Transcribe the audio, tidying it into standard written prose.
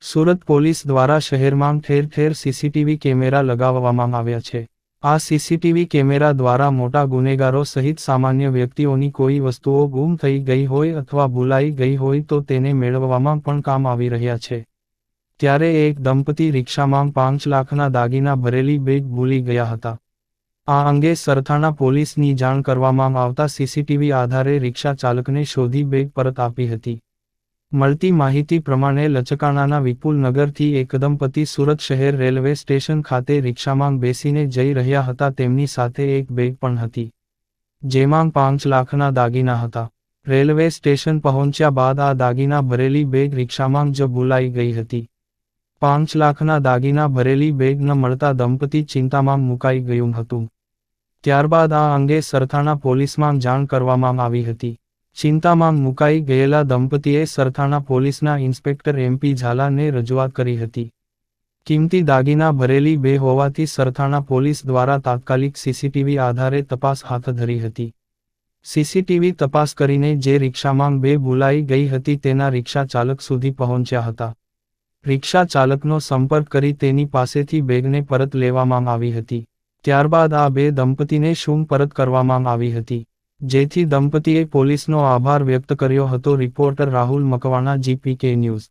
Surat police દ્વારા શહેરમાં ઠેર ઠેર સીસીટીવી કેમેરા લગાવવામાં આવ્યા છે. આ સીસીટીવી કેમેરા દ્વારા મોટા ગુનેગારો સહિત સામાન્ય વ્યક્તિઓની કોઈ વસ્તુઓ ગુમ થઈ ગઈ હોય અથવા ભૂલાઈ ગઈ હોય તો તેને મેળવવામાં પણ કામ આવી રહ્યા છે. ત્યારે એક દંપતી રિક્ષામાં 5 લાખના દાગીના ભરેલી બેગ ભૂલી ગયા હતા. આ અંગે સરથાણા પોલીસની જાણ કરવામાં આવતા સીસીટીવી આધારે રિક્ષા ચાલકને શોધી બેગ પરત આપી હતી. મળતી માહિતી પ્રમાણે લચકાણાના વિપુલનગરથી એક દંપતી સુરત શહેર રેલવે સ્ટેશન ખાતે રિક્ષામાં બેસીને જઈ રહ્યા હતા. તેમની સાથે એક બેગ પણ હતી, જેમાં 5 લાખના દાગીના હતા. રેલવે સ્ટેશન પહોંચ્યા બાદ આ દાગીના ભરેલી બેગ રિક્ષામાં જ ભૂલાઈ ગઈ હતી. 5 લાખના દાગીના ભરેલી બેગ ન મળતા દંપતી ચિંતામાં મુકાઈ ગયું હતું. ત્યારબાદ આ અંગે સરથાણા પોલીસમાં જાણ કરવામાં આવી હતી. ચિંતામાં મુકાઈ ગયેલા દંપતીએ સરથાણા પોલીસના ઇન્સ્પેક્ટર MP ઝાલાને રજૂઆત કરી હતી. કિંમતી દાગીના ભરેલી બે હોવાથી સરથાણા પોલીસ દ્વારા તાત્કાલિક સીસીટીવી આધારે તપાસ હાથ ધરી હતી. સીસીટીવી તપાસ કરીને જે રિક્ષામાં બે ભૂલાઈ ગઈ હતી તેના રિક્ષા ચાલક સુધી પહોંચ્યા હતા. રિક્ષા ચાલકનો સંપર્ક કરી તેની પાસેથી બેગને પરત લેવામાં આવી હતી. ત્યારબાદ આ બે દંપતીને શું પરત કરવામાં આવી હતી, જેથી દંપતીએ પોલીસનો આભાર વ્યક્ત કર્યો હતો. Reporter Rahul Makwana, GPK news.